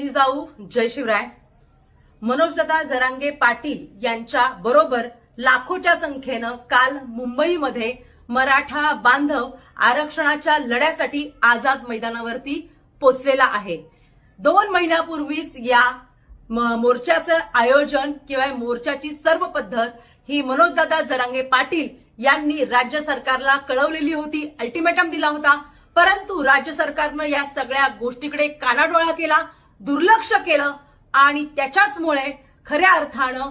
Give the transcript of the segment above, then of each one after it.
जिजाऊ जय शिवराय। मनोजदादा जरांगे पाटील यांच्या बरोबर लाखोच्या संख्येनं काल मुंबईमध्ये मराठा बांधव आरक्षणाच्या लढ्यासाठी आझाद मैदानावरती पोचलेला आहे। 2 महिन्यापूर्वीच या मोर्चाचं आयोजन किंवा मोर्चाची सर्व पद्धत ही मनोजदादा जरांगे पाटील यांनी राज्य सरकारला कळवलेली होती, अल्टिमेटम दिला होता। परंतु राज्य सरकारनं या सगळ्या गोष्टीकडे कानाडोळा केला, दुर्लक्ष केलं आणि त्याच्याचमुळे खऱ्या अर्थानं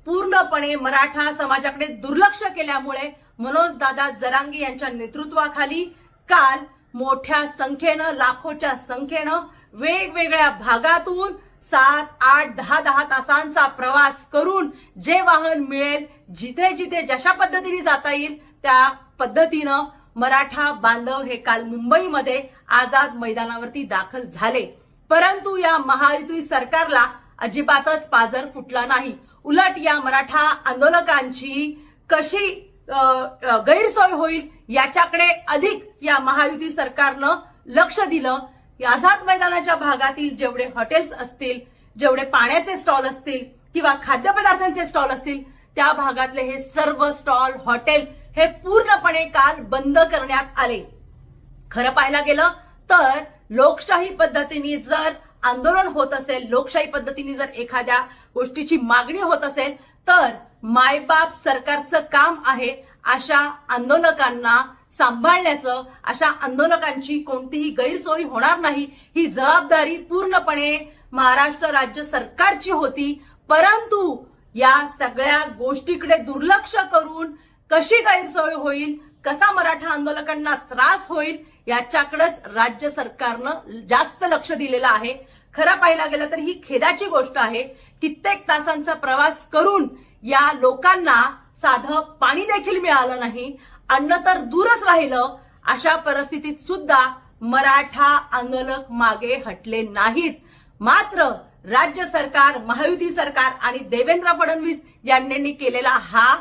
पूर्णपणे मराठा समाजाकडे दुर्लक्ष केल्यामुळे मनोजदादा जरांगे यांच्या नेतृत्वाखाली काल मोठ्या संख्येनं, लाखोच्या संख्येनं वेगवेगळ्या भागातून 7, 8, 10 तासांचा प्रवास करून जे वाहन मिळेल, जिथे जिथे जशा पद्धतीने जाता येईल त्या पद्धतीनं मराठा बांधव हे काल मुंबईमध्ये आझाद मैदानावरती दाखल झाले। परंतु या महायुती सरकारला अजिबातच पाझर फुटला नाही। उलट या मराठा आंदोलकांची कशी गैरसोय होईल याच्याकडे अधिक या महायुती सरकारनं लक्ष दिलं। आझाद मैदानाच्या भागातील जेवढे हॉटेल्स असतील, जेवढे पाण्याचे स्टॉल असतील किंवा खाद्यपदार्थांचे स्टॉल असतील, त्या भागातले हे सर्व स्टॉल, हॉटेल हे पूर्णपणे काल बंद करण्यात आले। खरं पाहायला गेलं तर लोकशाही पद्धतीने जर आंदोलन होत असेल, लोकशाही पद्धतीने जर एखाद्या गोष्टीची मागणी होत असेल तर मायबाप सरकारचं काम आहे अशा आंदोलकांना सांभाळण्याचं, अशा आंदोलकांची कोणतीही गैरसोय होणार नाही ही जबाबदारी पूर्णपणे महाराष्ट्र राज्य सरकारची होती। परंतु या सगळ्या गोष्टीकडे दुर्लक्ष करून कशी गैरसोय होईल, कसा मराठा आंदोलकांना त्रास होईल याच्याकडेच राज्य सरकारनं जास्त लक्ष दिलेलं आहे। खरं पाहायला गेलं तर ही खेदाची गोष्ट आहे। कित्येक तासांचा प्रवास करून या लोकांना साधं पाणी देखील मिळालं नाही, अन्न तर दूरच राहिलं। अशा परिस्थितीत सुद्धा मराठा आंदोलक मागे हटले नाहीत। मात्र राज्य सरकार, महायुती सरकार आणि देवेंद्र फडणवीस यांनी केलेला हा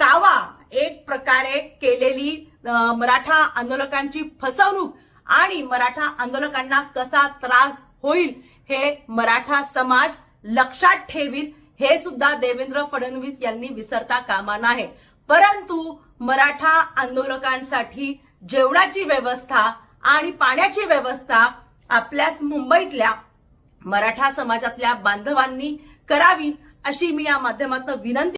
कावा, एक प्रकारे केलेली मराठा आंदोलकांची फसवणूक आणि मराठा आंदोलकांना कसा त्रास होईल हे मराठा समाज लक्षात ठेवील, हे सुद्धा देवेंद्र फडणवीस यांनी विसरता कामा नये। परंतु मराठा आंदोलकांसाठी जेवणाची व्यवस्था आणि पाण्याची व्यवस्था आपल्याच मुंबईतल्या मराठा समाजातल्या बांधवांनी करावी अशी मी या माध्यमातून विनंती